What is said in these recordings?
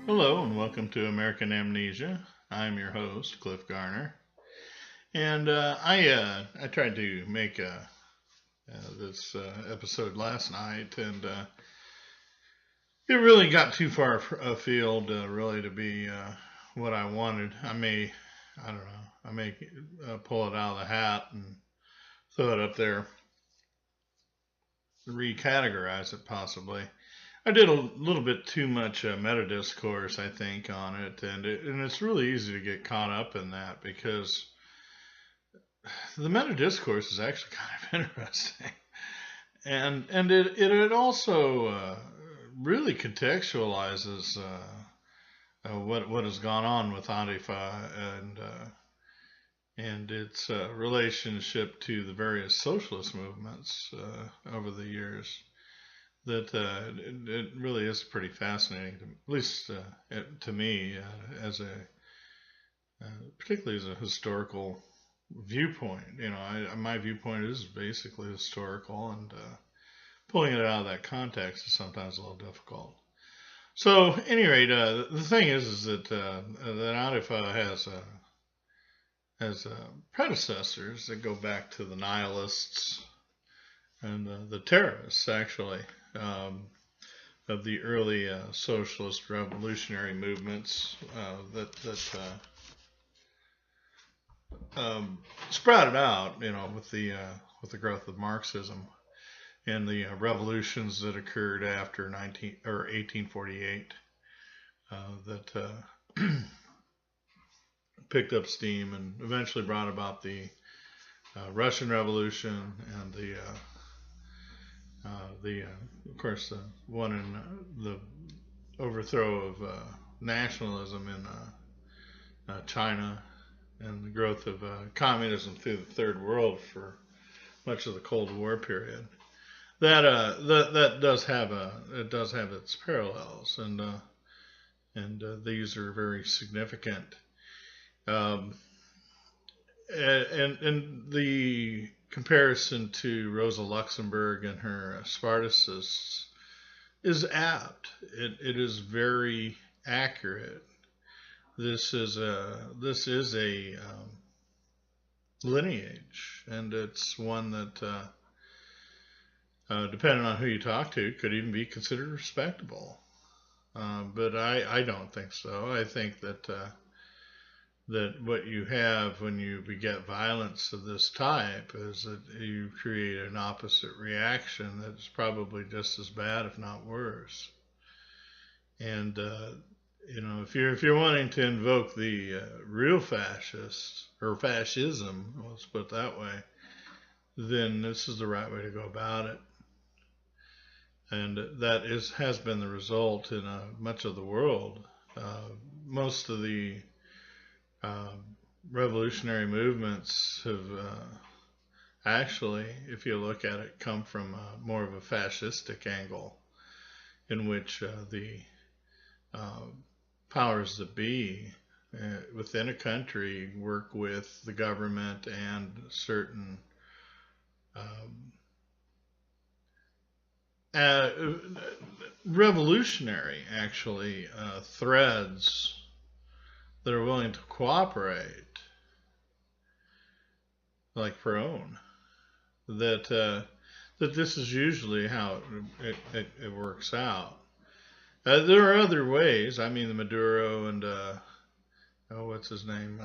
Hello and welcome to American Amnesia. I'm your host, Cliff Garner, and I tried to make this episode last night, and it really got too far afield, really, to be what I wanted. I don't know, I may pull it out of the hat and throw it up there, recategorize it possibly. I did a little bit too much meta discourse, I think, on it, and it's really easy to get caught up in that because the meta discourse is actually kind of interesting, and it also really contextualizes what has gone on with Antifa and its relationship to the various socialist movements over the years. That it really is pretty fascinating, at least to me, as particularly as a historical viewpoint. My viewpoint is basically historical, and pulling it out of that context is sometimes a little difficult. So, at any rate, the thing is that Antifa has predecessors that go back to the nihilists and the terrorists, actually, of the early socialist revolutionary movements that sprouted out, with the growth of Marxism and the revolutions that occurred after 1848 that picked up steam and eventually brought about the Russian Revolution and of course, the one in the overthrow of nationalism in China and the growth of communism through the Third World for much of the Cold War period. That does have its parallels, and these are very significant. And the comparison to Rosa Luxemburg and her Spartacists is apt. It is very accurate. This is a lineage, and it's one that, depending on who you talk to, could even be considered respectable. But I don't think so. I think that what you have when you beget violence of this type is that you create an opposite reaction that's probably just as bad, if not worse. And if you're wanting to invoke the real fascists or fascism, let's put it that way, then this is the right way to go about it. And that has been the result in much of the world. Most of the revolutionary movements have actually, if you look at it, come from more of a fascistic angle, in which the powers that be within a country work with the government and certain revolutionary, actually, threads that are willing to cooperate, like Perón, that this is usually how it works out. There are other ways. I mean, the Maduro and what's his name,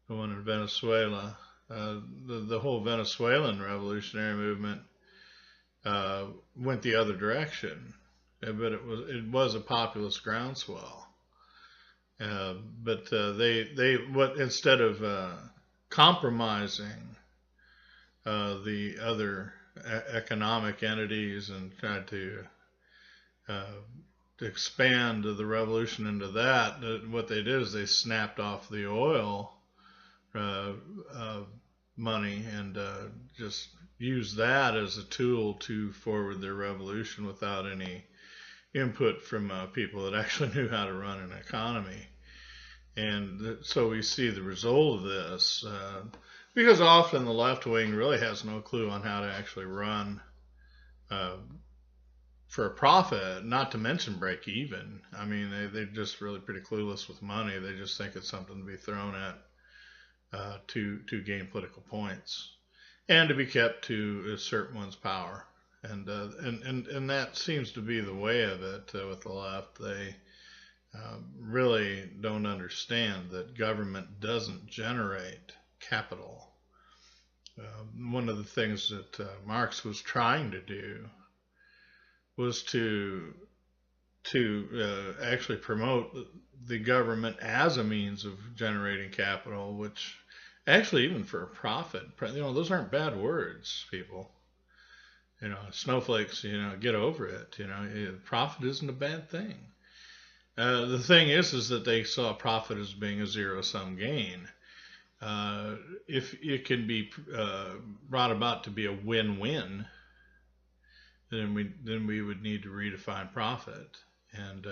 the one in Venezuela, the whole Venezuelan revolutionary movement went the other direction, but it was a populist groundswell. But instead of compromising the other economic entities and trying to expand the revolution into that, what they did is they snapped off the oil money and just used that as a tool to forward their revolution without any input from people that actually knew how to run an economy. And so we see the result of this, because often the left wing really has no clue on how to actually run for a profit, not to mention break even. I mean, they're just really pretty clueless with money. They just think it's something to be thrown at to gain political points and to be kept to assert one's power. And that seems to be the way of it with the left. They really don't understand that government doesn't generate capital. One of the things that Marx was trying to do was to actually promote the government as a means of generating capital, which actually even for a profit, those aren't bad words, people. Snowflakes, get over it. Profit isn't a bad thing. The thing is that they saw profit as being a zero-sum gain. If it can be brought about to be a win-win, then we would need to redefine profit, and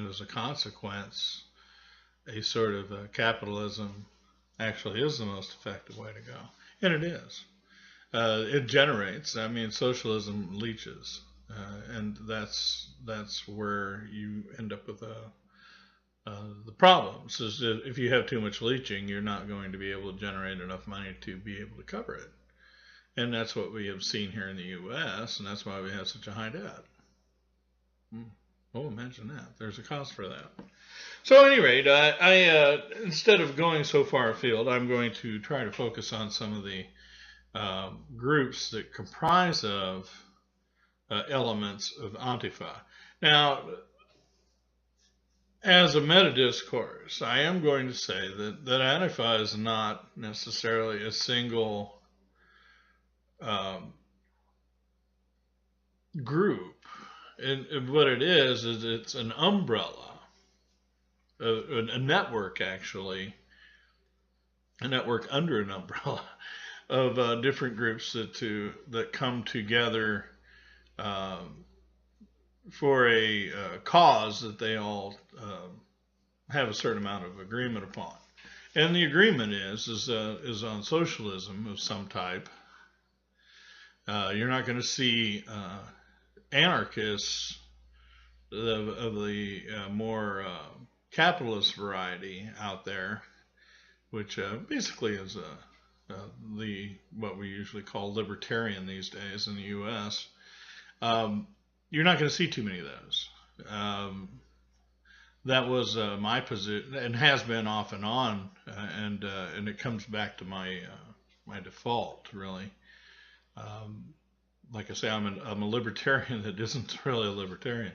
as a consequence, a sort of capitalism actually is the most effective way to go, and it is. It generates. I mean, socialism leeches, and that's where you end up with the problems. Is that if you have too much leeching, you're not going to be able to generate enough money to be able to cover it. And that's what we have seen here in the U.S., and that's why we have such a high debt. Oh, imagine that. There's a cause for that. So at any rate, I instead of going so far afield, I'm going to try to focus on some of the groups that comprise of elements of Antifa. Now, as a meta-discourse, I am going to say that Antifa is not necessarily a single group. And what it is it's an umbrella, a network actually, a network under an umbrella of different groups that come together for a cause that they all have a certain amount of agreement upon. And the agreement is on socialism of some type. You're not going to see anarchists of the more capitalist variety out there, which basically is what we usually call libertarian these days in the U.S. You're not going to see too many of those. That was my position, and has been off and on, and it comes back to my default, really. Like I say, I'm a libertarian that isn't really a libertarian.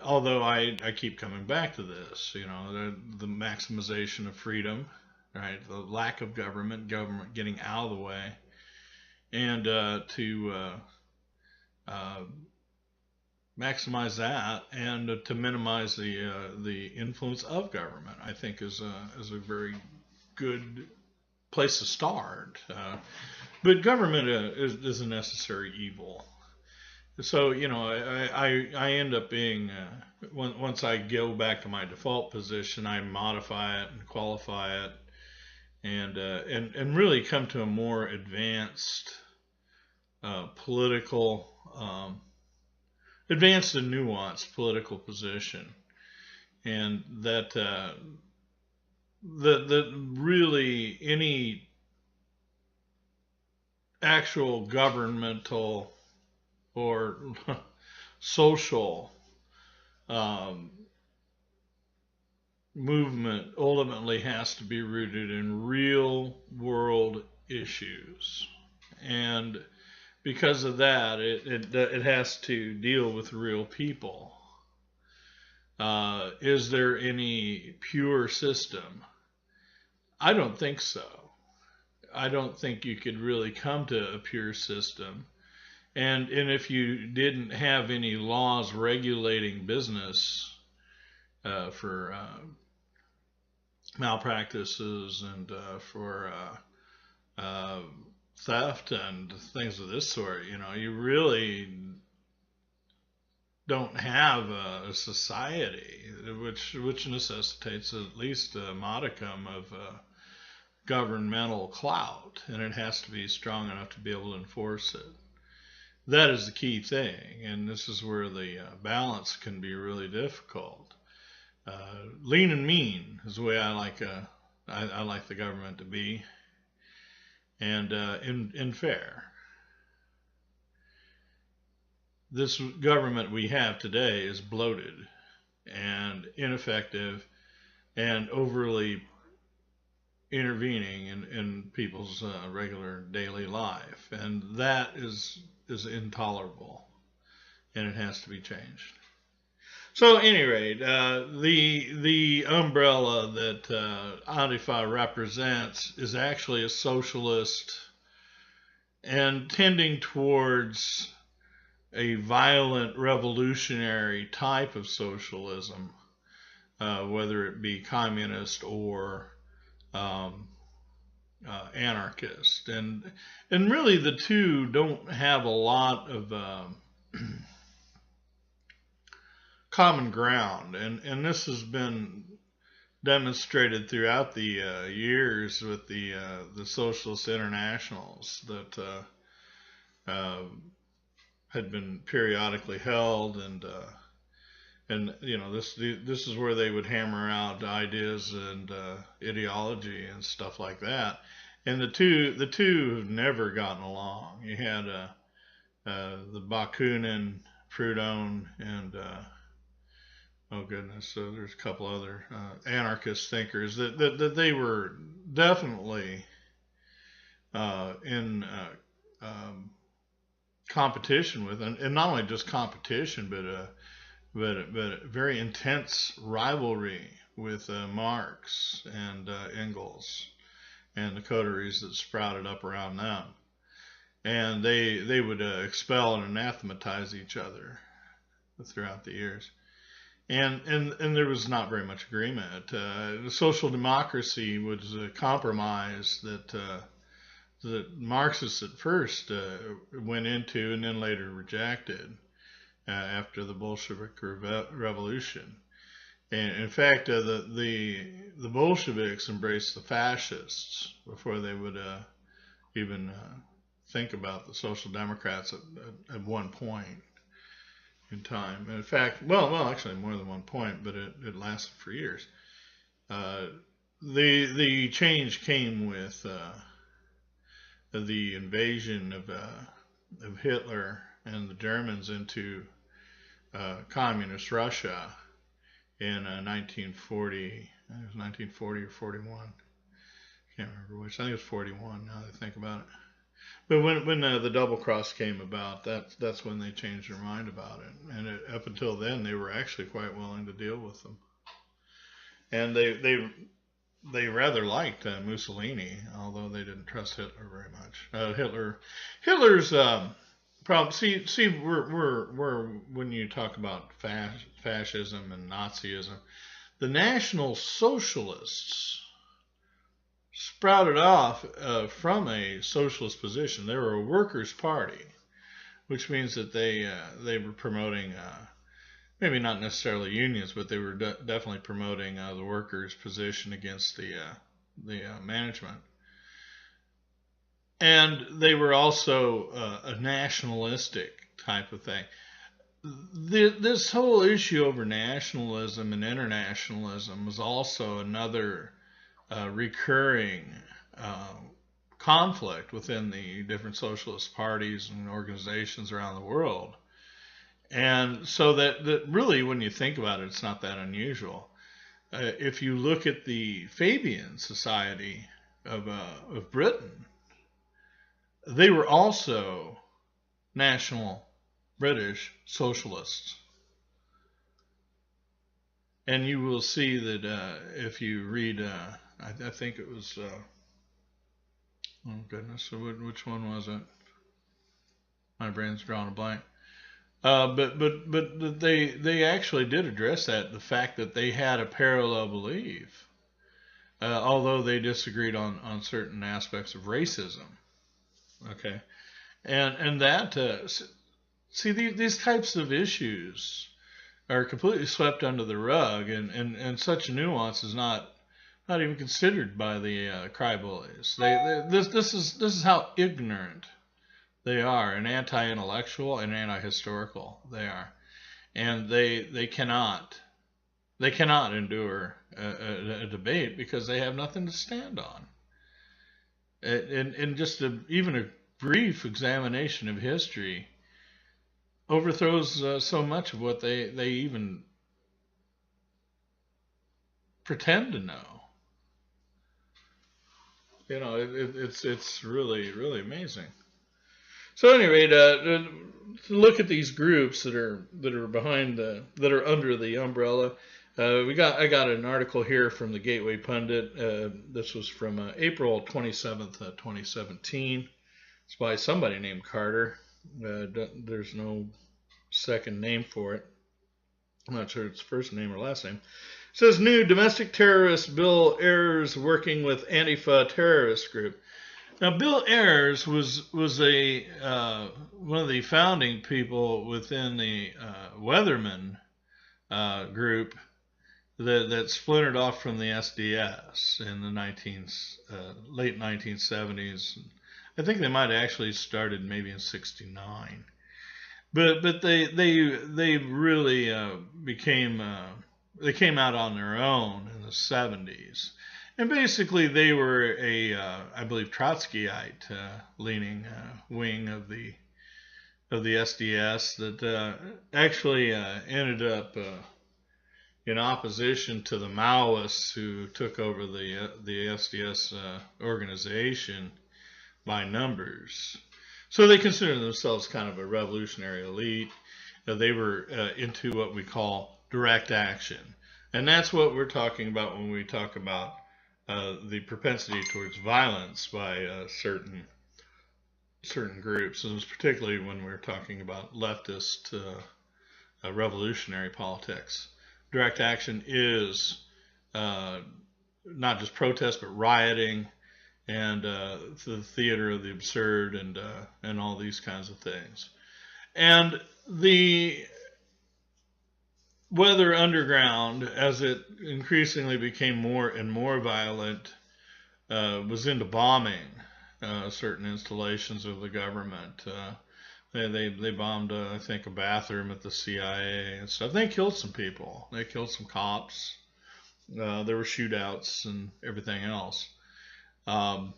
Although I keep coming back to this, the maximization of freedom, right? The lack of government getting out of the way, and to maximize that and to minimize the influence of government, I think is a very good place to start. But government is a necessary evil. So, I end up being, once I go back to my default position, I modify it and qualify it and really come to a more advanced political, advanced and nuanced political position. And that really any actual governmental or social movement ultimately has to be rooted in real world issues, and because of that it has to deal with real people. Is there any pure system? I don't think so. I don't think you could really come to a pure system. And if you didn't have any laws regulating business for malpractices and for theft and things of this sort, you really don't have a society which necessitates at least a modicum of governmental clout, and it has to be strong enough to be able to enforce it. that is the key thing, and this is where the balance can be really difficult. Lean and mean is the way I like the government to be, and in fair. This government we have today is bloated and ineffective and overly intervening in people's regular daily life, and that is intolerable, and it has to be changed. So, at any rate, the umbrella that Antifa represents is actually a socialist and tending towards a violent revolutionary type of socialism, whether it be communist or anarchist, and really the two don't have a lot of common ground, and this has been demonstrated throughout the years with the socialist internationals that had been periodically held, and you know, this is where they would hammer out ideas and ideology and stuff like that. And the two have never gotten along. You had the Bakunin, Proudhon, and oh goodness, so there's a couple other anarchist thinkers that they were definitely in competition with, and not only just competition, but very intense rivalry with Marx and Engels and the coteries that sprouted up around them. And they would expel and anathematize each other throughout the years. And there was not very much agreement. The social democracy was a compromise that the Marxists at first went into and then later rejected after the Bolshevik Revolution. And in fact, the Bolsheviks embraced the fascists before they would even think about the Social Democrats at one point in time. In fact, well, actually more than one point, but it lasted for years. The change came with the invasion of Hitler and the Germans into communist Russia in 1940. I think it was 1940 or 41. Can't remember which. I think it was 41 now that I think about it. But when the double cross came about, that's when they changed their mind about it. And up until then, they were actually quite willing to deal with them. And they rather liked Mussolini, although they didn't trust Hitler very much. Hitler's problem. See, we're when you talk about fascism and Nazism, the National Socialists sprouted off from a socialist position. They were a workers' party, which means that they were promoting maybe not necessarily unions, but they were definitely promoting the workers' position against the management. And they were also a nationalistic type of thing. This whole issue over nationalism and internationalism was also another recurring conflict within the different socialist parties and organizations around the world. And so that really, when you think about it, it's not that unusual. If you look at the Fabian Society of Britain, they were also national British socialists. And you will see that if you read, I think it was, oh goodness, so which one was it? My brain's drawn a blank. But they actually did address that, the fact that they had a parallel belief, although they disagreed on certain aspects of racism. Okay, and that see these types of issues are completely swept under the rug, and such nuance is not even considered by the cry bullies. This is how ignorant They are, and anti-intellectual and anti-historical. They are, and they cannot endure a debate because they have nothing to stand on. And just even a brief examination of history overthrows so much of what they even pretend to know. You know, it's really amazing. So at any rate, to look at these groups that are behind that are under the umbrella. I got an article here from the Gateway Pundit. This was from April 27th, 2017. It's by somebody named Carter. There's no second name for it. I'm not sure it's first name or last name. It says new domestic terrorist Bill Ayers working with Antifa terrorist group. Now, Bill Ayers was a one of the founding people within the Weatherman group that splintered off from the SDS in the late 1970s. I think they might have actually started maybe in '69, but they really became they came out on their own in the '70s, and basically they were a I believe Trotskyite leaning wing of the SDS that actually ended up in opposition to the Maoists who took over the SDS organization by numbers. So they consider themselves kind of a revolutionary elite. They were into what we call direct action. And that's what we're talking about when we talk about the propensity towards violence by certain groups, and particularly when we're talking about leftist revolutionary politics. Direct action is not just protest, but rioting and the theater of the absurd and all these kinds of things. And the Weather Underground, as it increasingly became more and more violent, was into bombing certain installations of the government. They bombed, I think, a bathroom at the CIA and stuff. They killed some people. They killed some cops. There were shootouts and everything else. And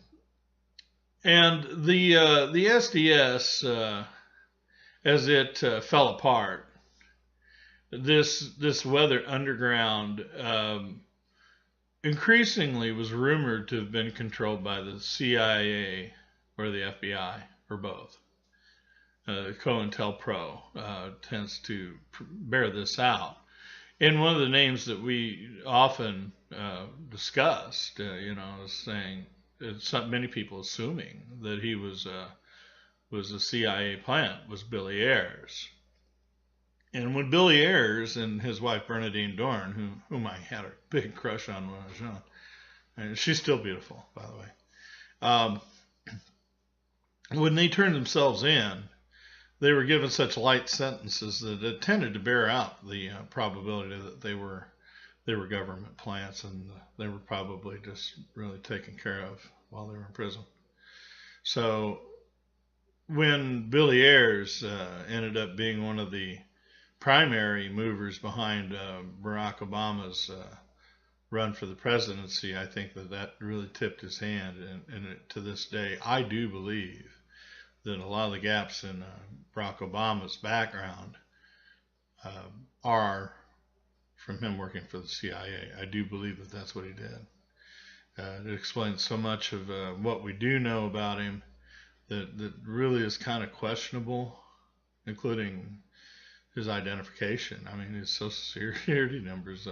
the SDS, as it fell apart, this Weather Underground increasingly was rumored to have been controlled by the CIA or the FBI, or both. COINTELPRO tends to bear this out. And one of the names that we often discussed, is saying, many people assuming that he was a CIA plant, was Billy Ayers. And when Billy Ayers and his wife Bernadine Dorn, whom I had a big crush on when I was young, and she's still beautiful, by the way, when they turned themselves in, they were given such light sentences that it tended to bear out the probability that they were government plants, and they were probably just really taken care of while they were in prison. So when Billy Ayers ended up being one of the primary movers behind Barack Obama's run for the presidency, I think that really tipped his hand. And to this day, I do believe that a lot of the gaps in Barack Obama's background are from him working for the CIA. I do believe that that's what he did. It explains so much of what we do know about him that really is kind of questionable, including his identification. I mean, his social security numbers,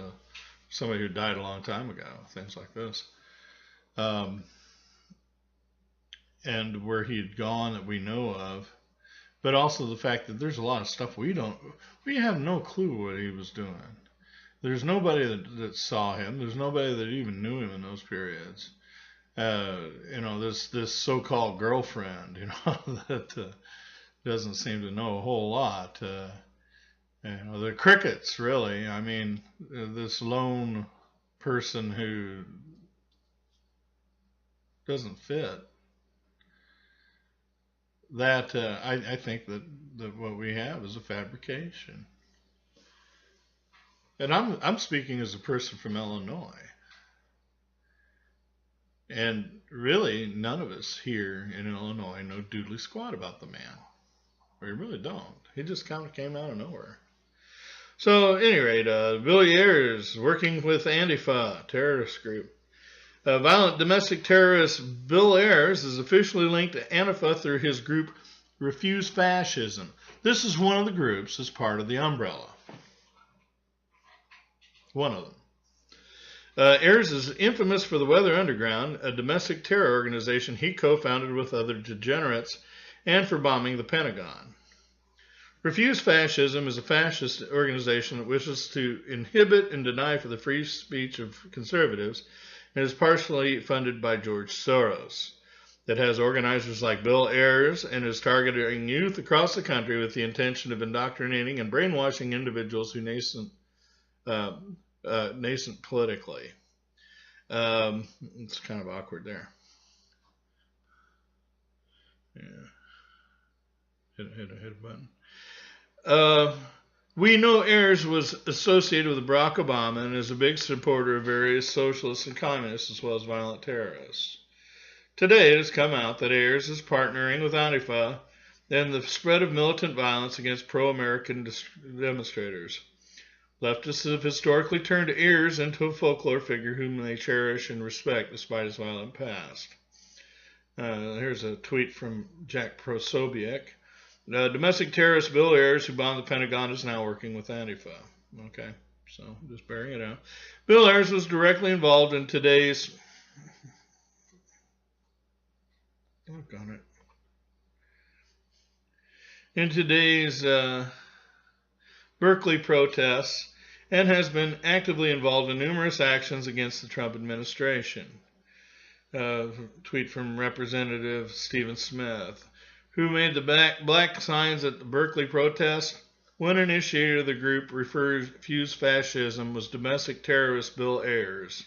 somebody who died a long time ago, things like this. And where he had gone that we know of, but also the fact that there's a lot of stuff we have no clue what he was doing. There's nobody that saw him. There's nobody that even knew him in those periods. This so-called girlfriend, that doesn't seem to know a whole lot. The crickets, really. I mean, this lone person who doesn't fit that I think that what we have is a fabrication. And I'm speaking as a person from Illinois. And really, none of us here in Illinois know doodly squat about the man. We really don't. He just kind of came out of nowhere. So, at any rate, Billy Ayers, working with Antifa, terrorist group. Violent domestic terrorist Bill Ayers is officially linked to Antifa through his group Refuse Fascism. This is one of the groups as part of the umbrella. One of them. Ayers is infamous for the Weather Underground, a domestic terror organization he co-founded with other degenerates, and for bombing the Pentagon. Refuse Fascism is a fascist organization that wishes to inhibit and deny for the free speech of conservatives, and is partially funded by George Soros. That has organizers like Bill Ayers and is targeting youth across the country with the intention of indoctrinating and brainwashing individuals who nascent politically. It's kind of awkward there. Yeah. Hit a button. We know Ayers was associated with Barack Obama and is a big supporter of various socialists and communists as well as violent terrorists. Today it has come out that Ayers is partnering with Antifa in the spread of militant violence against pro-American demonstrators. Leftists have historically turned Ayers into a folklore figure whom they cherish and respect despite his violent past. Here's a tweet from Jack Prosobiec. Domestic terrorist Bill Ayers, who bombed the Pentagon, is now working with Antifa. Okay, so just bearing it out. Bill Ayers was directly involved in today's... In today's Berkeley protests, and has been actively involved in numerous actions against the Trump administration. Tweet from Representative Stephen Smith, who made the black signs at the Berkeley protest. One initiator of the group Refuse Fascism was domestic terrorist Bill Ayers.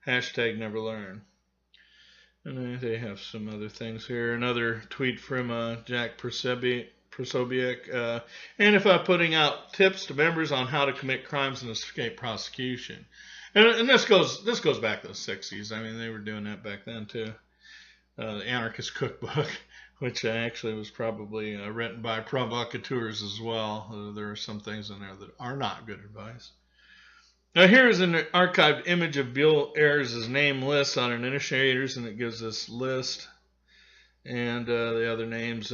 Hashtag never learn. And they have some other things here. Another tweet from Jack Prosobiec. Antifa putting out tips to members on how to commit crimes and escape prosecution. And this goes back to the 60s. I mean, they were doing that back then too. The Anarchist Cookbook, which actually was probably written by provocateurs as well. There are some things in there that are not good advice. Now here is an archived image of Bill Ayers' name list on an initiators, and it gives this list and the other names.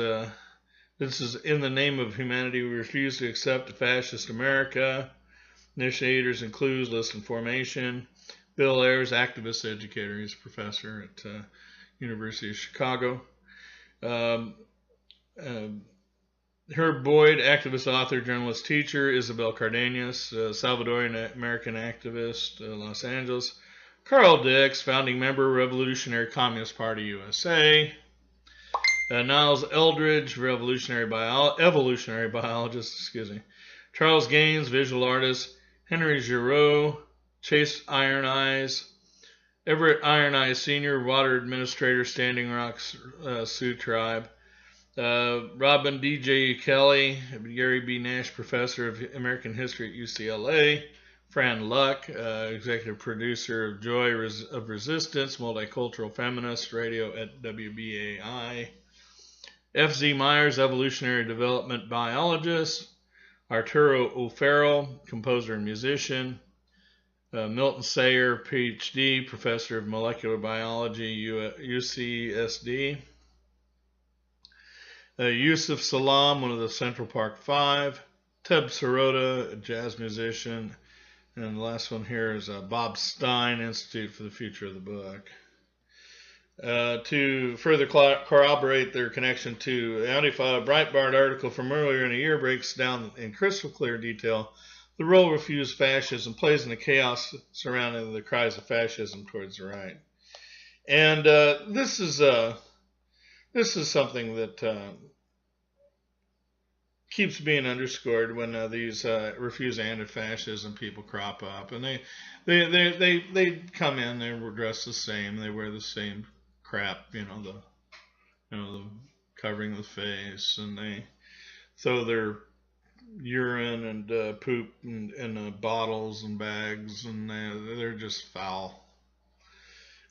This is in the name of humanity. We refuse to accept a fascist America. Initiators include list and formation. Bill Ayers, activist educator. He's a professor at University of Chicago. Herb Boyd, activist, author, journalist, teacher. Isabel Cardenas, Salvadorian American activist, Los Angeles. Carl Dix, founding member, Revolutionary Communist Party USA. Niles Eldridge, evolutionary biologist, Charles Gaines, visual artist. Henry Giroux, Chase Iron Eyes. Everett Iron Eyes Sr., water administrator, Standing Rock Sioux Tribe. Robin D.J. Kelly, Gary B. Nash, professor of American history at UCLA. Fran Luck, executive producer of Joy of Resistance, multicultural feminist, radio at WBAI. F.Z. Myers, evolutionary development biologist. Arturo O'Farrell, composer and musician. Milton Sayer, Ph.D., professor of molecular biology, UCSD. Yusuf Salam, one of the Central Park Five. Teb Sirota, a jazz musician. And the last one here is Bob Stein, Institute for the Future of the Book. To further corroborate their connection to Antifa, a Breitbart article from earlier in the year breaks down in crystal clear detail the role Refuse Fascism plays in the chaos surrounding the cries of fascism towards the right. And this is something that keeps being underscored when these Refuse Anti-Fascism people crop up, and they come in, they're dressed the same, they wear the same crap, the covering the face, and they throw their urine and poop in bottles and bags, and they're just foul.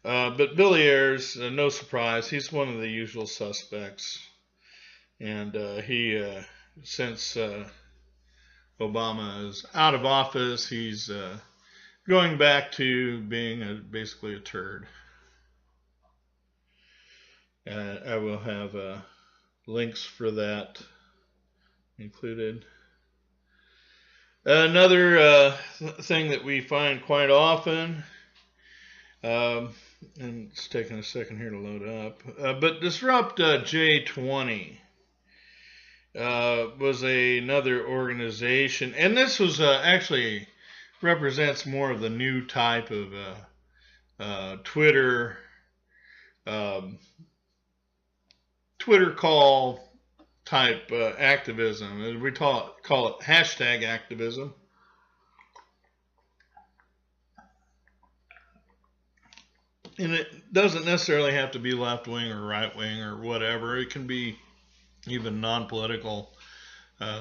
But Billy Ayers, no surprise, he's one of the usual suspects. And he, since Obama is out of office, he's going back to being basically a turd. I will have links for that included. Another thing that we find quite often, and it's taking a second here to load up, but DisruptJ20 was another organization, and this was actually represents more of the new type of Twitter call type activism. We call it hashtag activism. And it doesn't necessarily have to be left wing or right wing or whatever. It can be even non-political,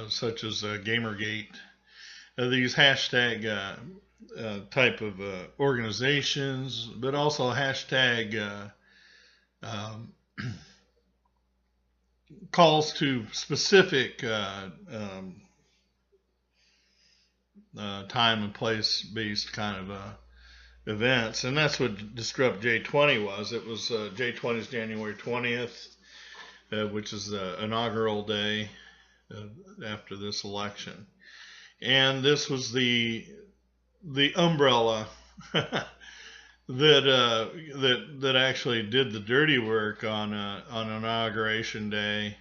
such as Gamergate. These hashtag type of organizations, but also hashtag calls to specific time and place based kind of events, and that's what DisruptJ20 was. It was J20's January 20th, which is the inaugural day after this election, and this was the umbrella that actually did the dirty work on Inauguration Day,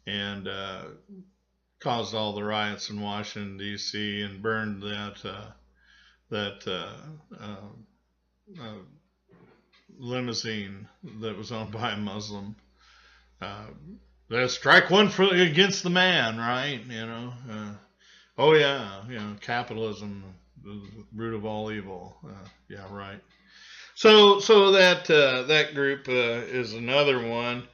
and caused all the riots in Washington D.C. and burned that limousine that was owned by a Muslim. Strike one against the man, right? Oh yeah, capitalism, the root of all evil. Yeah, right. So that group is another one.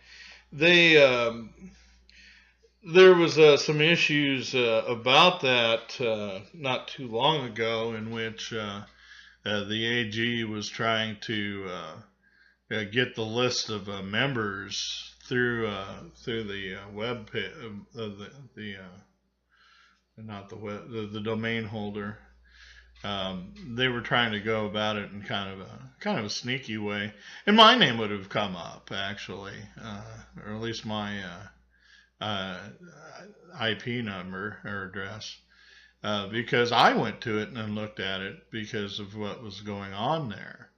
There was some issues about that not too long ago, in which the AG was trying to get the list of members through the web page, the domain holder. They were trying to go about it in kind of a sneaky way, and my name would have come up actually, or at least my IP number or address, because I went to it and looked at it because of what was going on there,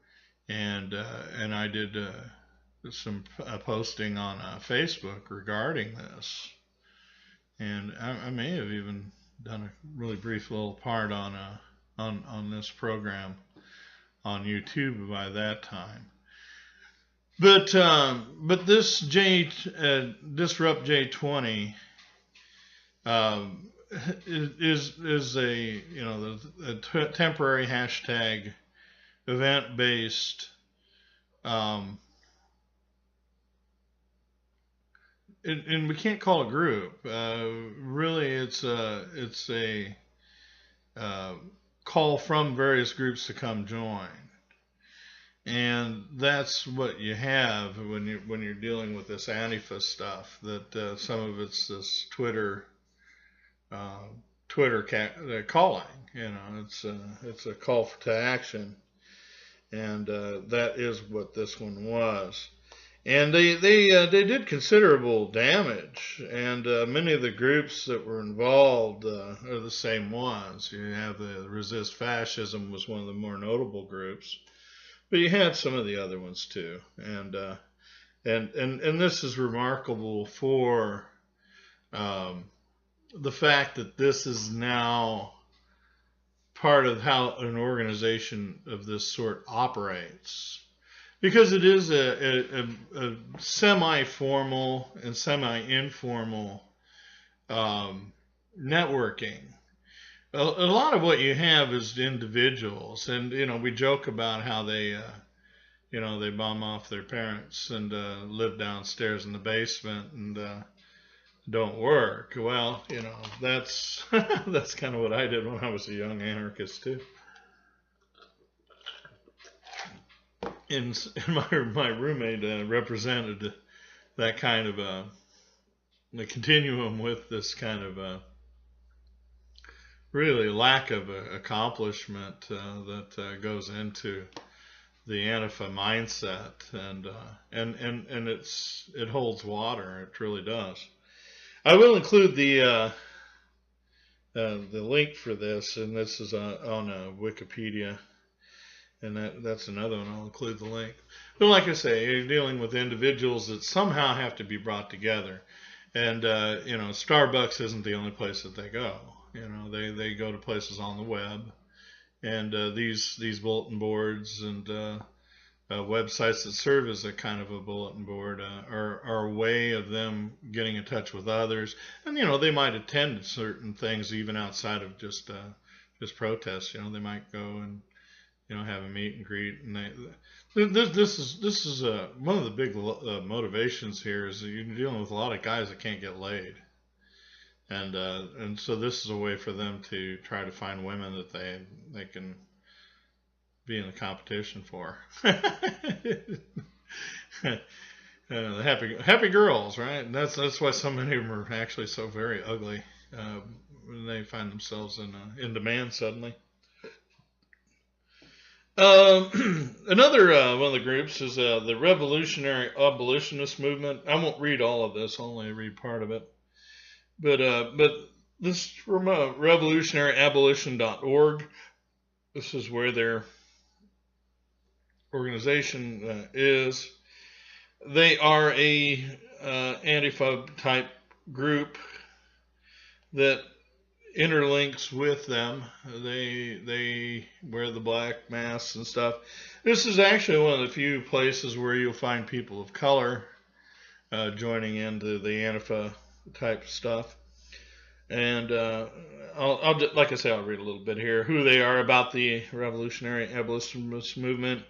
and I did some posting on Facebook regarding this, and I may have even done a really brief little part on this program on YouTube by that time. But this DisruptJ20 is a temporary hashtag event based and we can't call it a group. Really, it's a call from various groups to come join, and that's what you have when you're dealing with this Antifa stuff. That some of it's this Twitter calling. It's a call to action, and that is what this one was. And they did considerable damage, and many of the groups that were involved are the same ones. You have the Resist Fascism was one of the more notable groups, but you had some of the other ones too. And this is remarkable for the fact that this is now part of how an organization of this sort operates. Because it is a semi-formal and semi-informal networking. A lot of what you have is individuals, and we joke about how they, you know, they bomb off their parents and live downstairs in the basement and don't work. Well, you know, that's that's kind of what I did when I was a young anarchist too. And my roommate represented that kind of the continuum with this kind of really lack of accomplishment that goes into the Antifa mindset, and it holds water. It truly does. I will include the link for this, and this is on Wikipedia, and that's another one. I'll include the link. But like I say, you're dealing with individuals that somehow have to be brought together, and you know, Starbucks isn't the only place that they go. You know, they go to places on the web, and these bulletin boards and websites that serve as a kind of a bulletin board are a way of them getting in touch with others. And you know, they might attend certain things even outside of just protests. You know, they might go and, you know, have a meet and greet. And this is one of the big motivations here is that you're dealing with a lot of guys that can't get laid. And so this is a way for them to try to find women that they can be in the competition for. Happy girls, right? And that's why so many of them are actually so very ugly when they find themselves in demand suddenly. Another one of the groups is the Revolutionary Abolitionist movement. I won't read all of this; I'll only read part of it. But this is from revolutionaryabolition.org. This is where their organization is. They are a Antifa type group that interlinks with them. They wear the black masks and stuff. This is actually one of the few places where you'll find people of color joining into the Antifa type stuff. And I'll like I say, I'll read a little bit here. Who they are about the Revolutionary Abolitionist movement.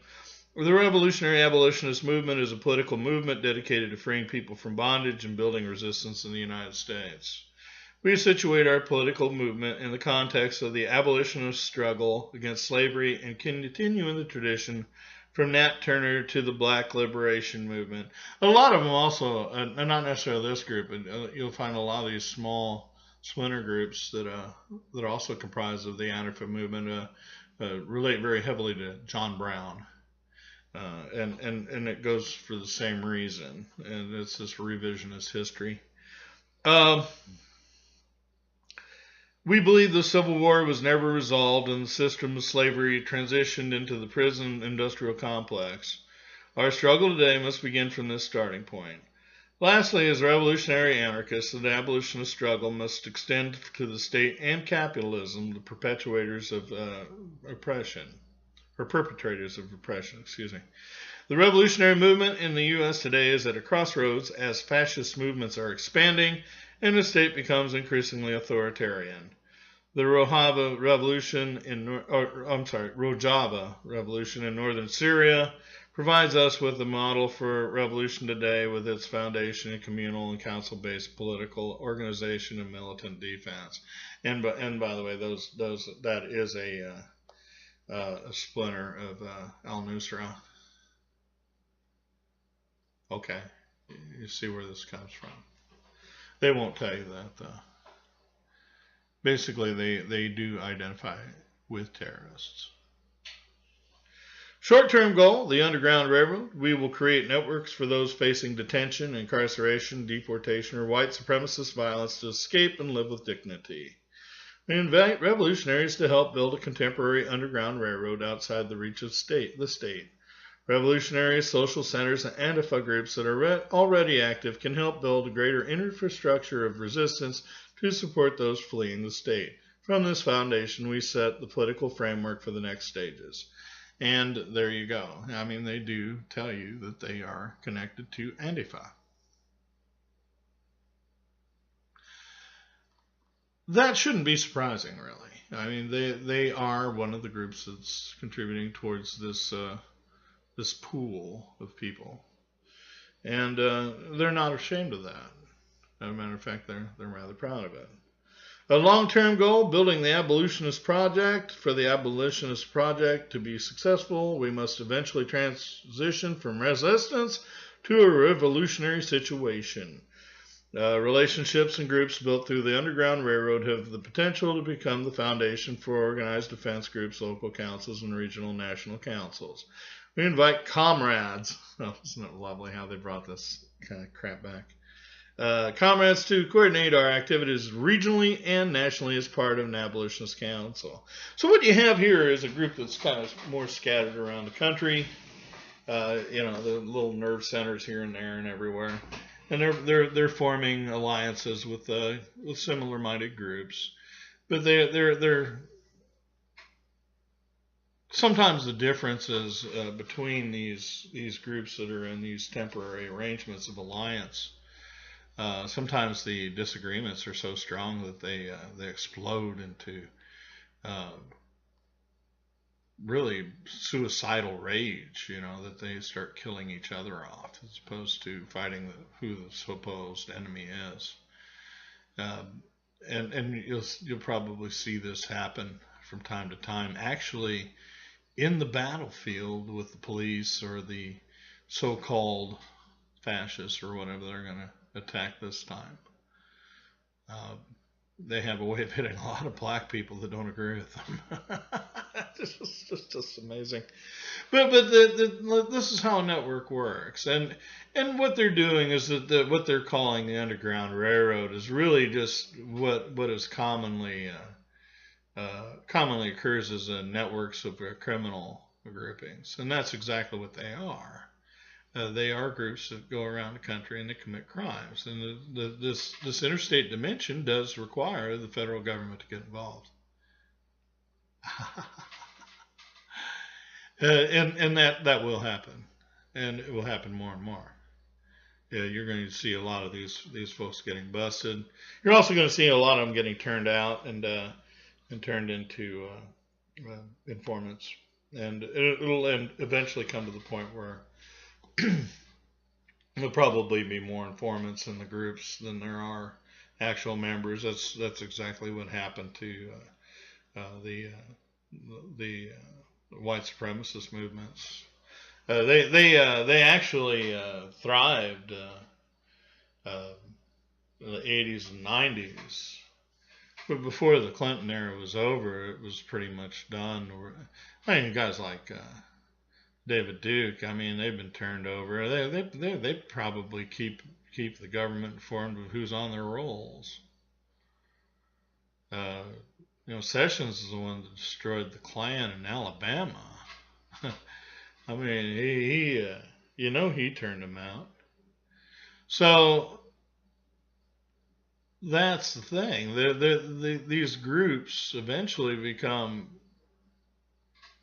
The Revolutionary Abolitionist movement is a political movement dedicated to freeing people from bondage and building resistance in the United States. We situate our political movement in the context of the abolitionist struggle against slavery and continue in the tradition from Nat Turner to the Black Liberation Movement. A lot of them also, not necessarily this group, but you'll find a lot of these small splinter groups that are also comprised of the Antifa movement relate very heavily to John Brown. And it goes for the same reason, and it's this revisionist history. We believe the Civil War was never resolved and the system of slavery transitioned into the prison industrial complex. Our struggle today must begin from this starting point. Lastly, as revolutionary anarchists, the abolitionist struggle must extend to the state and capitalism, the perpetrators of oppression. The revolutionary movement in the U.S. today is at a crossroads as fascist movements are expanding and the state becomes increasingly authoritarian. The Rojava Revolution in northern Syria provides us with a model for revolution today with its foundation in communal and council-based political organization and militant defense. And by the way, that is a splinter of al-Nusra. Okay, you see where this comes from. They won't tell you that, though. Basically, they do identify with terrorists. Short-term goal, the Underground Railroad. We will create networks for those facing detention, incarceration, deportation, or white supremacist violence to escape and live with dignity. We invite revolutionaries to help build a contemporary underground railroad outside the reach of the state. Revolutionary social centers and Antifa groups that are already active can help build a greater infrastructure of resistance to support those fleeing the state. From this foundation, we set the political framework for the next stages. And there you go. I mean, they do tell you that they are connected to Antifa. That shouldn't be surprising, really. I mean, they are one of the groups that's contributing towards this this pool of people, and they're not ashamed of that. As a matter of fact, they're rather proud of it. A long-term goal, building the abolitionist project. For the abolitionist project to be successful, we must eventually transition from resistance to a revolutionary situation. Relationships and groups built through the Underground Railroad have the potential to become the foundation for organized defense groups, local councils, and regional and national councils. We invite comrades. Oh, isn't it lovely how they brought this kind of crap back? Comrades to coordinate our activities regionally and nationally as part of an abolitionist council. So what you have here is a group that's kind of more scattered around the country. The little nerve centers here and there and everywhere, and they're forming alliances with similar-minded groups. But they're sometimes the differences between these groups that are in these temporary arrangements of alliance. Sometimes the disagreements are so strong that they explode into really suicidal rage, that they start killing each other off as opposed to fighting who the supposed enemy is. And you'll probably see this happen from time to time, actually in the battlefield with the police or the so-called fascists or whatever they're going to attack this time. They have a way of hitting a lot of black people that don't agree with them. It's just amazing. But this is how a network works, and what they're doing is that what they're calling the Underground Railroad is really just what is commonly occurs as networks of criminal groupings, and that's exactly what they are. They are groups that go around the country and they commit crimes. And this interstate dimension does require the federal government to get involved. And that will happen. And it will happen more and more. Yeah, you're going to see a lot of these folks getting busted. You're also going to see a lot of them getting turned out and turned into informants. And it'll eventually come to the point where there'll probably be more informants in the groups than there are actual members. That's exactly what happened to the white supremacist movements. They actually thrived in the 80s and 90s, but before the Clinton era was over, it was pretty much done. I mean, guys like David Duke, I mean, they've been turned over. They probably keep the government informed of who's on their rolls. Sessions is the one that destroyed the Klan in Alabama. I mean, he turned them out. So that's the thing. These groups eventually become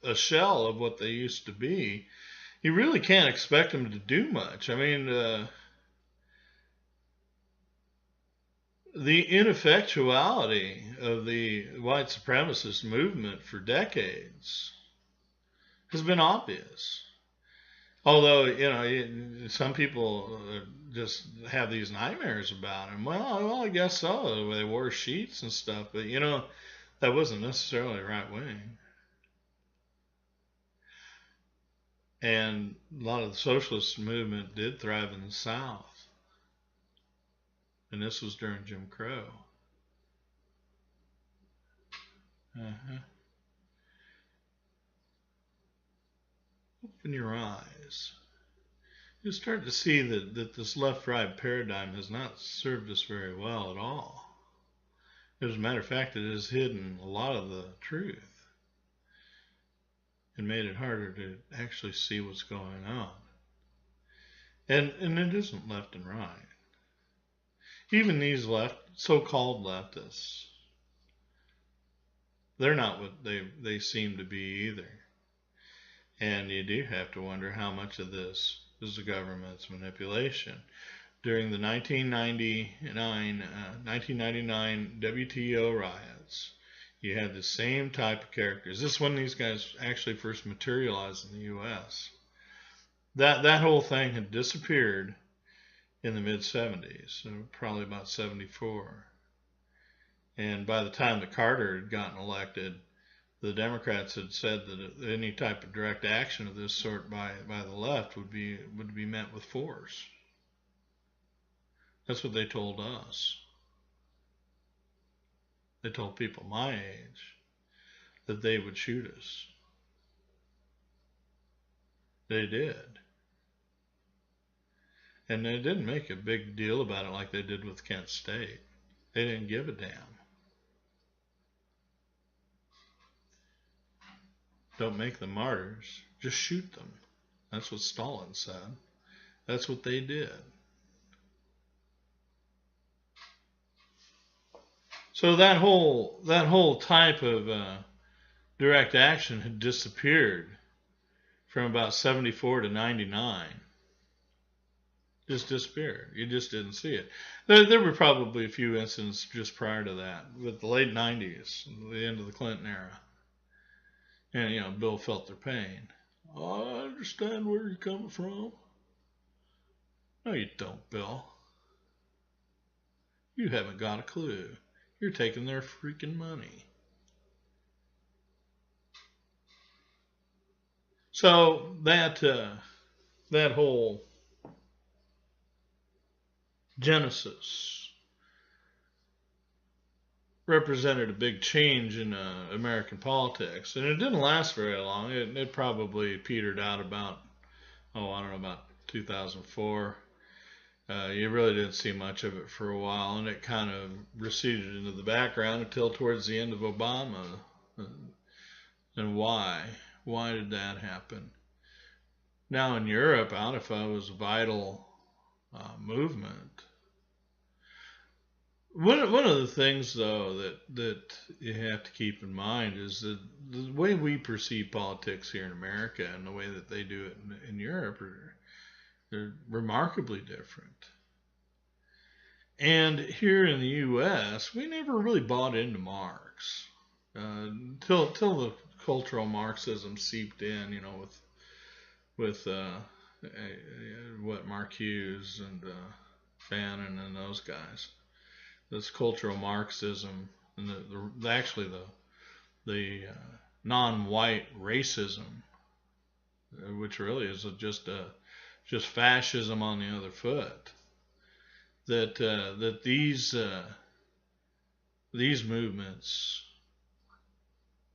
a shell of what they used to be. You really can't expect them to do much. I mean, the ineffectuality of the white supremacist movement for decades has been obvious. Although, some people just have these nightmares about them. Well, I guess so. They wore sheets and stuff, but that wasn't necessarily right wing. And a lot of the socialist movement did thrive in the South. And this was during Jim Crow. Open your eyes. You start to see that this left-right paradigm has not served us very well at all. As a matter of fact, it has hidden a lot of the truth and made it harder to actually see what's going on. And it isn't left and right. Even these so-called leftists, they're not what they seem to be either. And you do have to wonder how much of this is the government's manipulation. During the 1999 WTO riots, you had the same type of characters. This is when these guys actually first materialized in the U.S. That whole thing had disappeared in the mid-70s, so probably about 74. And by the time that Carter had gotten elected, the Democrats had said that any type of direct action of this sort by the left would be met with force. That's what they told us. They told people my age that they would shoot us. They did. And they didn't make a big deal about it like they did with Kent State. They didn't give a damn. Don't make them martyrs, just shoot them. That's what Stalin said. That's what they did. So that whole type of direct action had disappeared from about 74 to 99. Just disappeared. You just didn't see it. There were probably a few incidents just prior to that, with the late 90s, the end of the Clinton era. And, Bill felt their pain. Oh, I understand where you're coming from. No, you don't, Bill. You haven't got a clue. You're taking their freaking money. So that whole genesis represented a big change in American politics, and it didn't last very long. It probably petered out about, about 2004. You really didn't see much of it for a while, and it kind of receded into the background until towards the end of Obama. And why? Why did that happen? Now in Europe, Antifa was a vital movement. One of the things, though, that you have to keep in mind is that the way we perceive politics here in America and the way that they do it in Europe they're remarkably different. And here in the U.S., we never really bought into Marx until the cultural Marxism seeped in, with what Marcuse and Fanon and those guys. This cultural Marxism and the non-white racism, which really is just fascism on the other foot. That these movements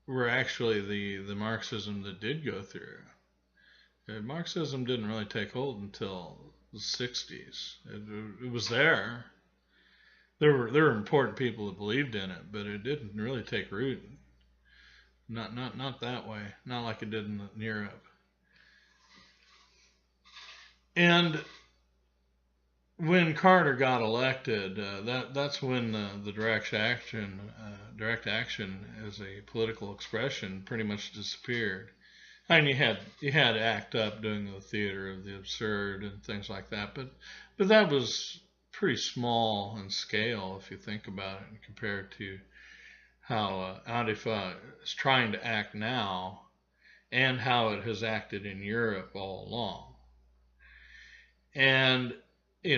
were actually the Marxism that did go through. Marxism didn't really take hold until the 60s. It was there. There were important people that believed in it, but it didn't really take root. Not that way. Not like it did in Europe. And when Carter got elected, that's when the direct action as a political expression pretty much disappeared. I mean, you had ACT UP doing the theater of the absurd and things like that, but that was pretty small in scale if you think about it and compare it to how Antifa is trying to act now and how it has acted in Europe all along. And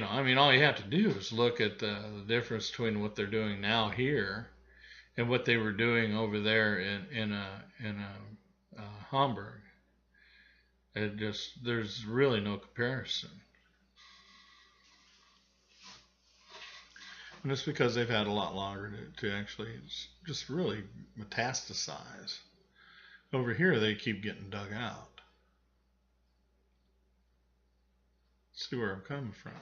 all you have to do is look at the difference between what they're doing now here and what they were doing over there in Hamburg. There's really no comparison. And it's because they've had a lot longer to actually just really metastasize. Over here, they keep getting dug out. See where I'm coming from.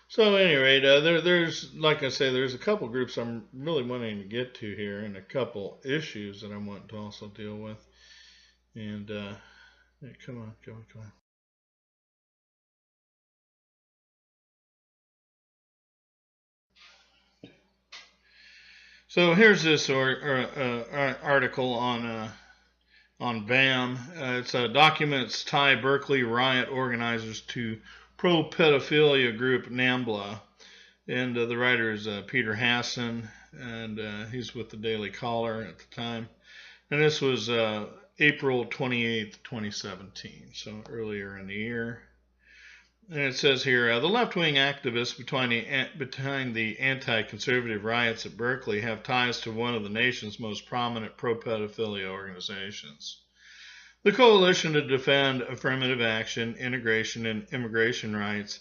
So at any rate, there's, like I say, there's a couple groups I'm really wanting to get to here and a couple issues that I want to also deal with. And come on. So here's this article on BAM. It's documents tie Berkeley riot organizers to Pro-Pedophilia group NAMBLA, and the writer is Peter Hasson, and he's with the Daily Caller at the time. And this was April 28th, 2017, so earlier in the year. And it says here, the left-wing activists behind the anti-conservative riots at Berkeley have ties to one of the nation's most prominent pro-pedophilia organizations. The Coalition to Defend Affirmative Action, Integration, and Immigration Rights,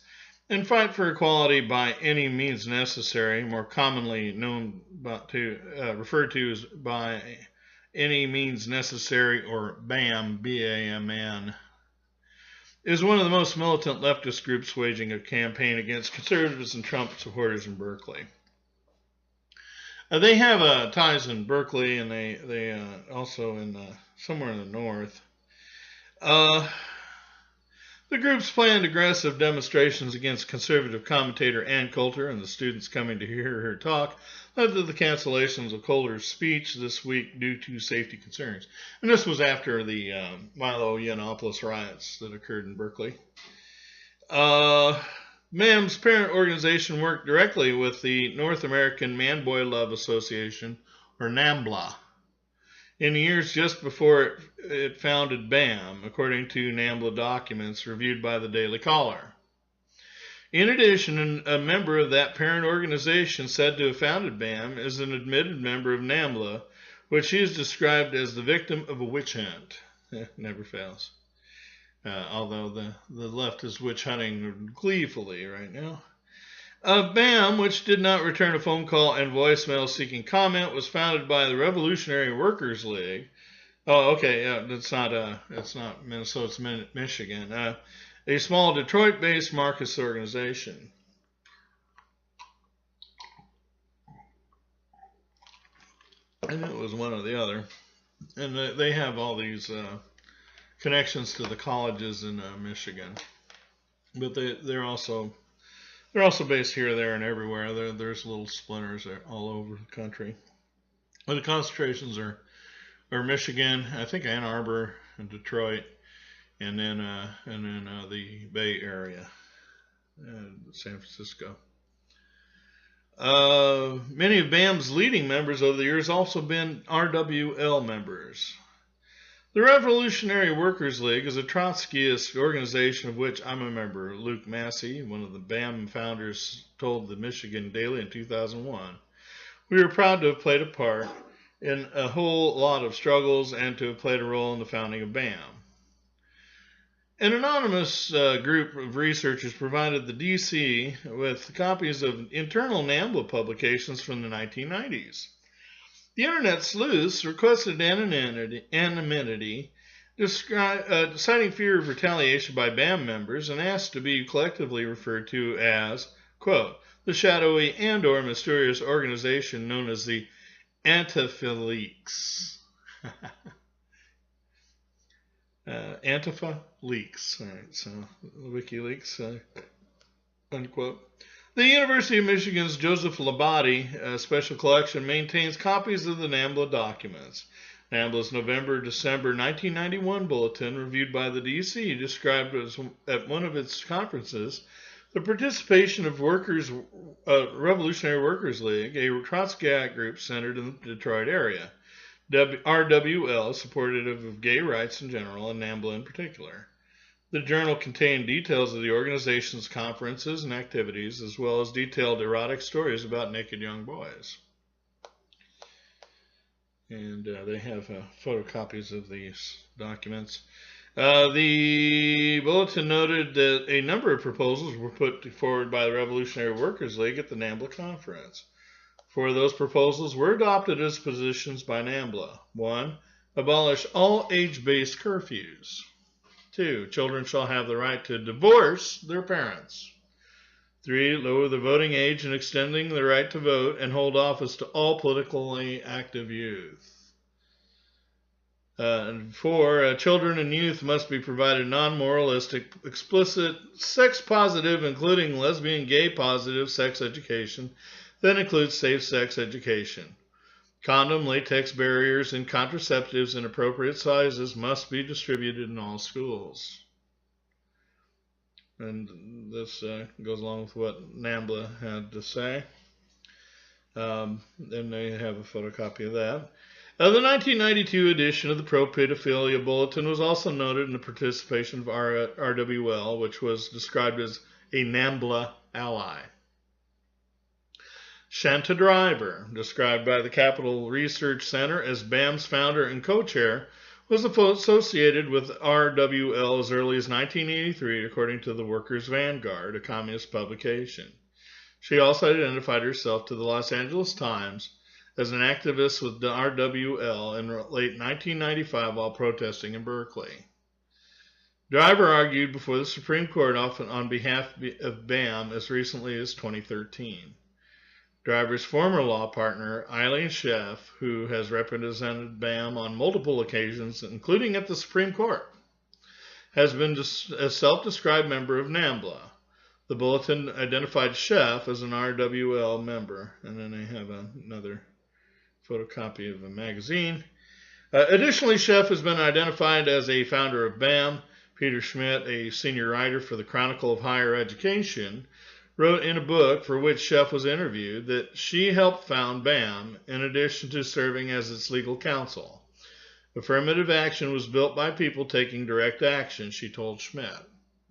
and Fight for Equality by Any Means Necessary, more commonly referred to as by Any Means Necessary, or BAM, B-A-M-N, is one of the most militant leftist groups waging a campaign against conservatives and Trump supporters in Berkeley. They have ties in Berkeley, and they also in somewhere in the north. The groups planned aggressive demonstrations against conservative commentator Ann Coulter, and the students coming to hear her talk led to the cancellations of Coulter's speech this week due to safety concerns. And this was after the Milo Yiannopoulos riots that occurred in Berkeley. MAM's parent organization worked directly with the North American Man-Boy Love Association, or NAMBLA, in the years just before it founded BAM, according to NAMBLA documents reviewed by the Daily Caller. In addition, a member of that parent organization said to have founded BAM is an admitted member of NAMBLA, which she has described as the victim of a witch hunt. Never fails. Although the left is witch hunting gleefully right now. BAM, which did not return a phone call and voicemail seeking comment, was founded by the Revolutionary Workers League. Oh, okay, yeah, it's not Minnesota, it's Michigan. A small Detroit-based Marxist organization. And it was one or the other. And they have all these connections to the colleges in Michigan. But they're also based here, there, and everywhere. There's little splinters all over the country. But the concentrations are Michigan, I think Ann Arbor and Detroit, and then the Bay Area, San Francisco. Many of BAM's leading members over the years also been RWL members. The Revolutionary Workers League is a Trotskyist organization of which I'm a member. Luke Massey, one of the BAM founders, told the Michigan Daily in 2001, "We are proud to have played a part in a whole lot of struggles and to have played a role in the founding of BAM." An anonymous group of researchers provided the DC with copies of internal NAMBLA publications from the 1990s. The Internet sleuths requested anonymity, citing fear of retaliation by BAM members, and asked to be collectively referred to as, quote, the shadowy and/or mysterious organization known as the Antifa Leaks. Antifa Leaks. All right, so WikiLeaks, unquote. The University of Michigan's Joseph Labate Special Collection maintains copies of the NAMBLA documents. NAMBLA's November-December 1991 bulletin, reviewed by the DC, described as, at one of its conferences the participation of Revolutionary Workers League, a Trotskyite group centered in the Detroit area. RWL, supportive of gay rights in general, and NAMBLA in particular. The journal contained details of the organization's conferences and activities, as well as detailed erotic stories about naked young boys. And they have photocopies of these documents. The bulletin noted that a number of proposals were put forward by the Revolutionary Workers League at the NAMBLA conference. 4 of those proposals were adopted as positions by NAMBLA. 1. Abolish all age-based curfews. 2. Children shall have the right to divorce their parents. 3. Lower the voting age and extending the right to vote and hold office to all politically active youth. And 4. Children and youth must be provided non-moralistic, explicit, sex-positive, including lesbian, gay-positive sex education that includes safe sex education. Condom, latex barriers, and contraceptives in appropriate sizes must be distributed in all schools. And this goes along with what NAMBLA had to say. And they have a photocopy of that. The 1992 edition of the Pro-Pedophilia Bulletin was also noted in the participation of RWL, which was described as a NAMBLA ally. Shanta Driver, described by the Capital Research Center as BAM's founder and co-chair, was associated with RWL as early as 1983, according to the Workers' Vanguard, a communist publication. She also identified herself to the Los Angeles Times as an activist with the RWL in late 1995 while protesting in Berkeley. Driver argued before the Supreme Court often on behalf of BAM as recently as 2013. Driver's former law partner, Eileen Sheff, who has represented BAM on multiple occasions, including at the Supreme Court, has been a self-described member of NAMBLA. The bulletin identified Sheff as an RWL member, and then they have another photocopy of a magazine. Additionally, Sheff has been identified as a founder of BAM. Peter Schmidt, a senior writer for the Chronicle of Higher Education, wrote in a book for which Sheff was interviewed that she helped found BAM in addition to serving as its legal counsel. Affirmative action was built by people taking direct action, she told Schmidt.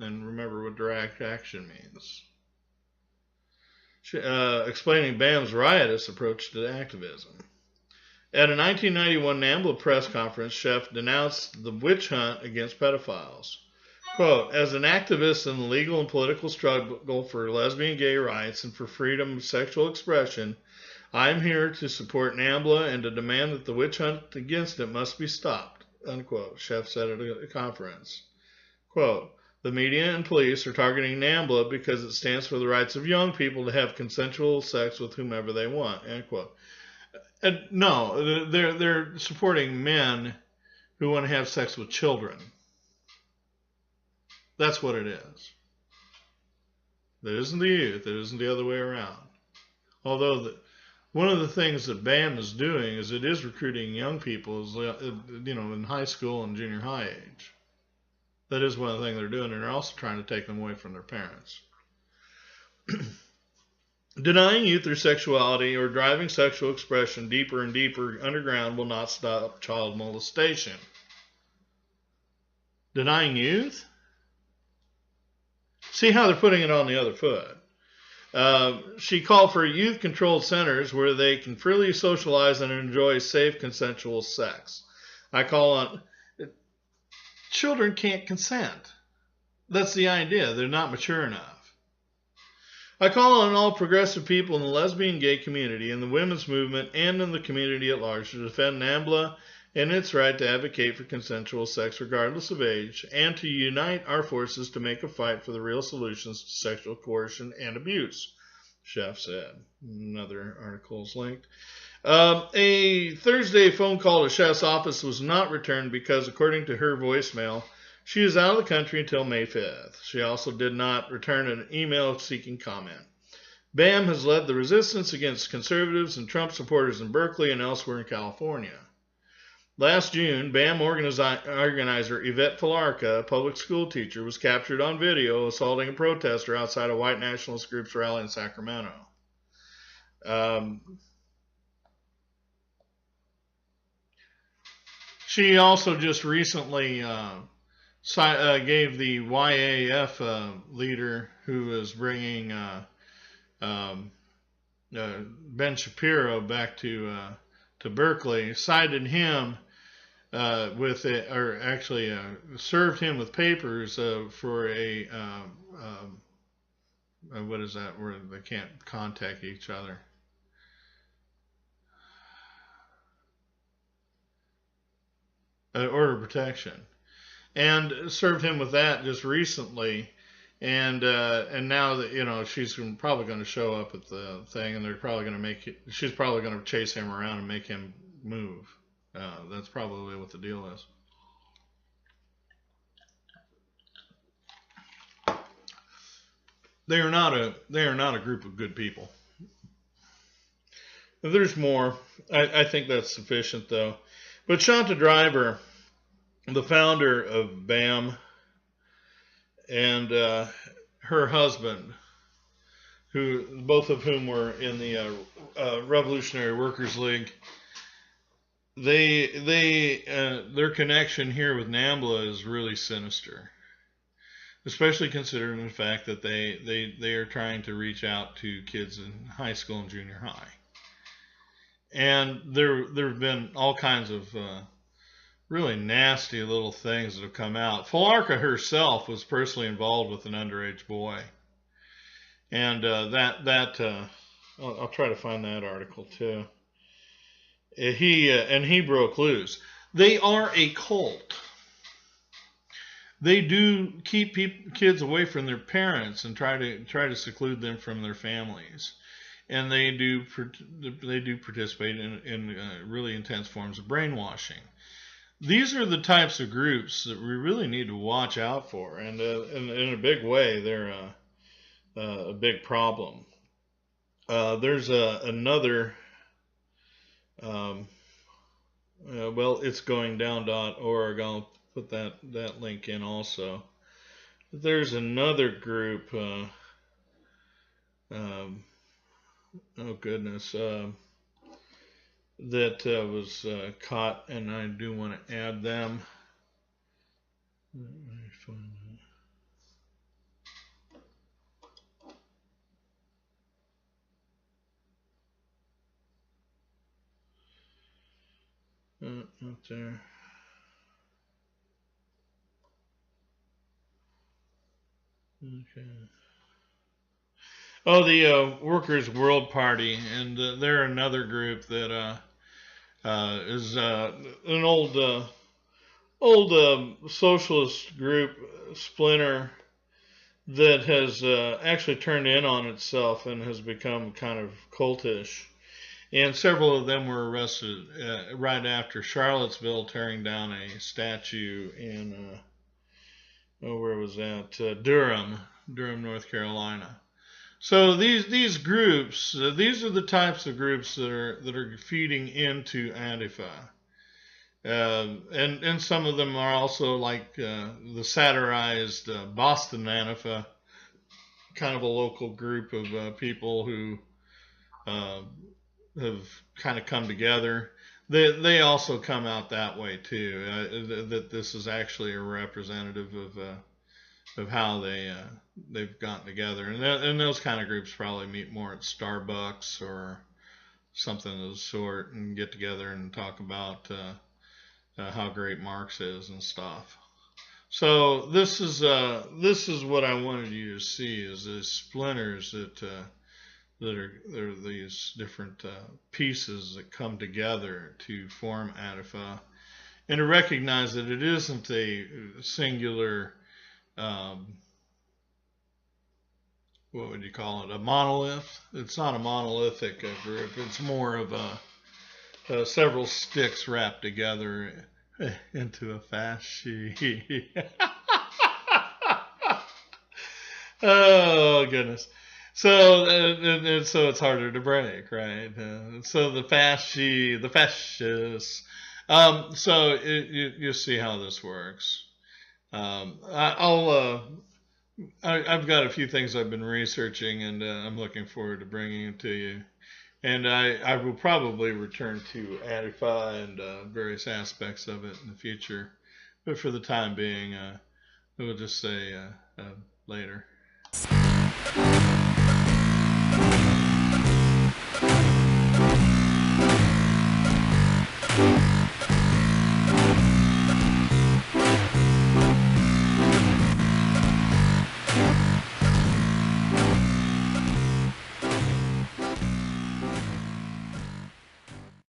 And remember what direct action means. Explaining BAM's riotous approach to activism. At a 1991 NAMBLA press conference, Sheff denounced the witch hunt against pedophiles. Quote, as an activist in the legal and political struggle for lesbian gay rights and for freedom of sexual expression, I am here to support NAMBLA and to demand that the witch hunt against it must be stopped, unquote, Sheff said at a conference. Quote, the media and police are targeting NAMBLA because it stands for the rights of young people to have consensual sex with whomever they want, end quote. And no, they're supporting men who want to have sex with children. That's what it is. It isn't the youth. It isn't the other way around. Although one of the things that BAM is doing is it is recruiting young people, in high school and junior high age. That is one of the things they're doing, and they're also trying to take them away from their parents. Denying youth their sexuality or driving sexual expression deeper and deeper underground will not stop child molestation. Denying youth? See how they're putting it on the other foot. She called for youth-controlled centers where they can freely socialize and enjoy safe, consensual sex. I call on... Children can't consent. That's the idea. They're not mature enough. I call on all progressive people in the lesbian gay community, in the women's movement, and in the community at large to defend NAMBLA and its right to advocate for consensual sex regardless of age, and to unite our forces to make a fight for the real solutions to sexual coercion and abuse, Sheff said. Another article is linked. A Thursday phone call to Sheff's office was not returned because, according to her voicemail, she is out of the country until May 5th. She also did not return an email seeking comment. BAM has led the resistance against conservatives and Trump supporters in Berkeley and elsewhere in California. Last June, BAM organizer Yvette Felarca, a public school teacher, was captured on video assaulting a protester outside a white nationalist group's rally in Sacramento. She also just recently gave the YAF leader who is bringing Ben Shapiro back to Berkeley, cited him served him with papers for a what is that where they can't contact each other. Order of protection, and served him with that just recently, and now that she's probably going to show up at the thing, and they're probably going to she's probably going to chase him around and make him move. That's probably what the deal is. They are not a group of good people. If there's more, I think that's sufficient though. But Shanta Driver, the founder of BAM, and her husband, both of whom were in the Revolutionary Workers League, their connection here with NAMBLA is really sinister, especially considering the fact that they are trying to reach out to kids in high school and junior high. And there have been all kinds of really nasty little things that have come out. Felarca herself was personally involved with an underage boy, and I'll try to find that article too. He broke loose. They are a cult. They do keep kids away from their parents and try to seclude them from their families, and they do participate in really intense forms of brainwashing. These are the types of groups that we really need to watch out for, and in a big way, they're a big problem. There's another. Well, it's goingdown.org. I'll put that link in also. There's another group. Oh goodness. That was caught, and I do want to add them. Let me find that. Out there. Okay. Oh, the Workers' World Party, and they're another group that is an old socialist group splinter that has actually turned in on itself and has become kind of cultish. And several of them were arrested right after Charlottesville tearing down a statue in where was that? Durham, North Carolina. So these groups, these are the types of groups that are feeding into Antifa, and some of them are also like the satirized Boston Antifa, kind of a local group of people who have kind of come together. They also come out that way too. That this is actually a representative of how they've gotten together, and those kind of groups probably meet more at Starbucks or something of the sort and get together and talk about how great Marx is and stuff. So this is what I wanted you to see, is the splinters that are these different pieces that come together to form Antifa, and to recognize that it isn't a singular, what would you call it, a monolith. It's not a monolithic group. It's more of several sticks wrapped together into a fasci. Oh goodness. So it's harder to break, right? So the fascists. So you see how this works. I've got a few things I've been researching, and I'm looking forward to bringing it to you. And I will probably return to Antifa and various aspects of it in the future. But for the time being, we'll just say later.